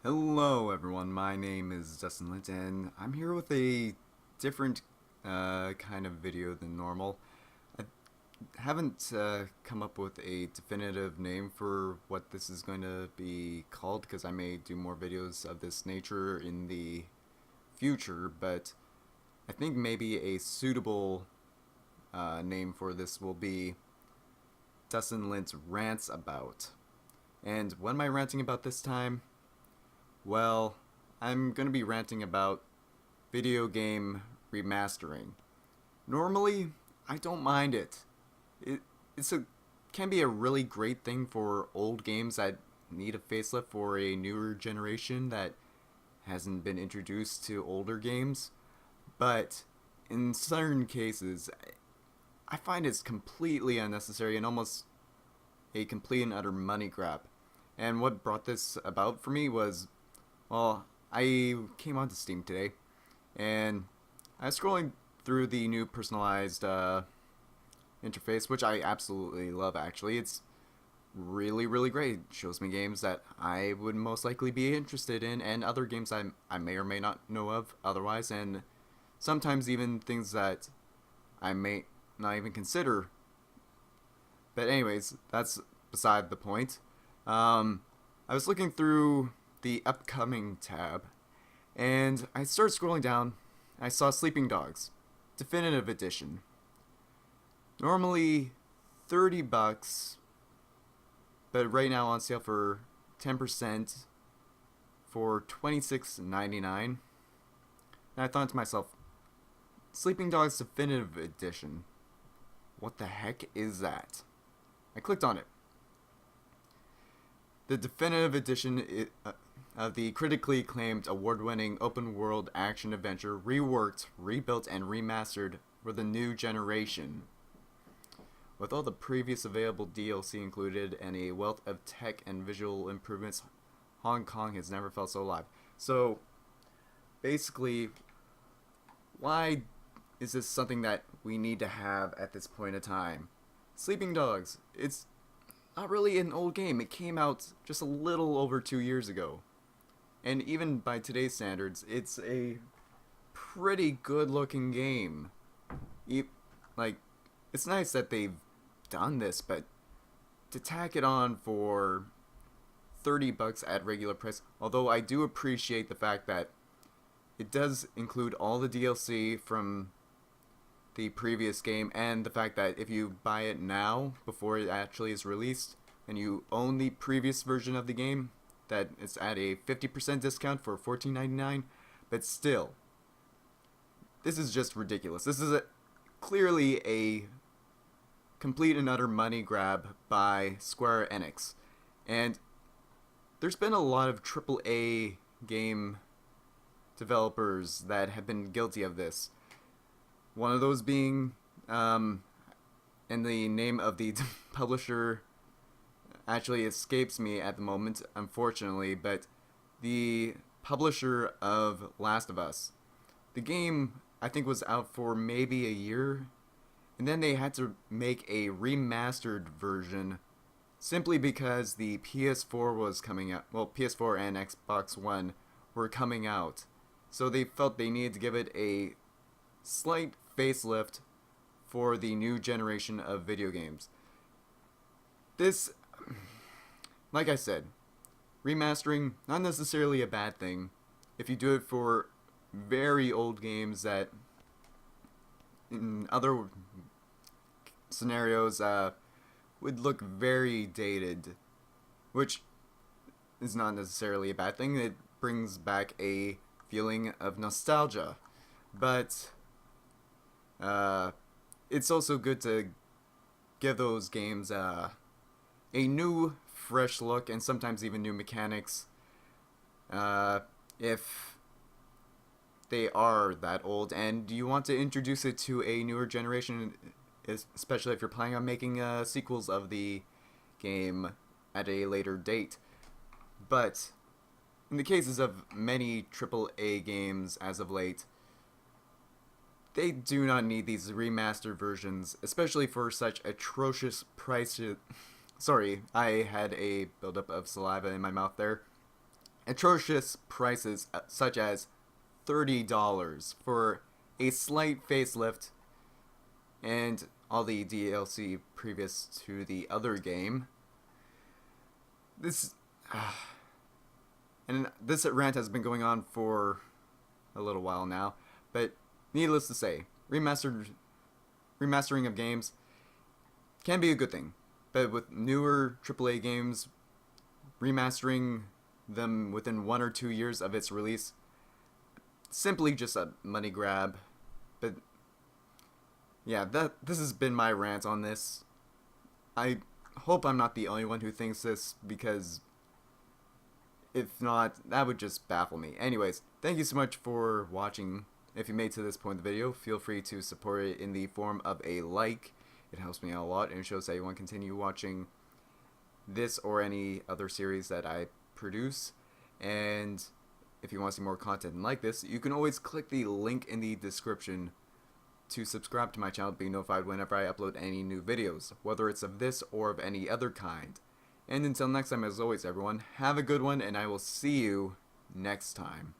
Hello everyone, my name is DustInLint and I'm here with a different kind of video than normal. I haven't come up with a definitive name for what this is going to be called because I may do more videos of this nature in the future, but I think maybe a suitable name for this will be DustInLint Rants About. And what am I ranting about this time? Well, I'm going to be ranting about video game remastering. Normally, I don't mind it. It it's a can be a really great thing for old games that need a facelift for a newer generation that hasn't been introduced to older games. But in certain cases, I find it's completely unnecessary and almost a complete and utter money grab. And what brought this about for me was, well, I came onto Steam today, and I was scrolling through the new personalized interface, which I absolutely love. Actually, it's really, really great. It shows me games that I would most likely be interested in, and other games I may or may not know of otherwise, and sometimes even things that I may not even consider. But anyways, that's beside the point. I was looking through the upcoming tab, and I started scrolling down. I saw Sleeping Dogs, Definitive Edition. Normally $30, but right now on sale for 10% for $26.99. And I thought to myself, Sleeping Dogs Definitive Edition. What the heck is that? I clicked on it. The definitive edition of the critically acclaimed award-winning open-world action-adventure reworked, rebuilt, and remastered for the new generation. With all the previous available DLC included and a wealth of tech and visual improvements, Hong Kong has never felt so alive. So, basically, why is this something that we need to have at this point in time? Sleeping Dogs, it's not really an old game. It came out just a little over 2 years ago. And even by today's standards, it's a pretty good looking game. Like, it's nice that they've done this, but to tack it on for $30 at regular price, although I do appreciate the fact that it does include all the DLC from the previous game, and the fact that if you buy it now before it actually is released and you own the previous version of the game, that it's at a 50% discount for $14.99. But still, this is just ridiculous. This is clearly a complete and utter money grab by Square Enix, and there's been a lot of AAA game developers that have been guilty of this. One of those being, and the name of the publisher actually escapes me at the moment, unfortunately, but the publisher of Last of Us. The game, I think, was out for maybe a year, and then they had to make a remastered version simply because the PS4 was coming out. Well, PS4 and Xbox One were coming out, so they felt they needed to give it a slight facelift for the new generation of video games. This, like I said, remastering, not necessarily a bad thing if you do it for very old games that in other scenarios would look very dated, which is not necessarily a bad thing. It brings back a feeling of nostalgia, but it's also good to give those games a new, fresh look and sometimes even new mechanics if they are that old and you want to introduce it to a newer generation, especially if you're planning on making sequels of the game at a later date. But in the cases of many AAA games as of late, they do not need these remastered versions, especially for such atrocious prices. Sorry, I had a buildup of saliva in my mouth there. atrocious prices such as $30 for a slight facelift and all the DLC previous to the other game. This rant has been going on for a little while now, but needless to say, remastering of games can be a good thing. But with newer AAA games, remastering them within 1 or 2 years of its release, simply just a money grab. But yeah, this has been my rant on this. I hope I'm not the only one who thinks this, because if not, that would just baffle me. Anyways, thank you so much for watching. If you made to this point in the video, feel free to support it in the form of a like. It helps me out a lot and shows that you want to continue watching this or any other series that I produce. And if you want to see more content like this, you can always click the link in the description to subscribe to my channel to be notified whenever I upload any new videos, whether it's of this or of any other kind. And until next time, as always, everyone, have a good one, and I will see you next time.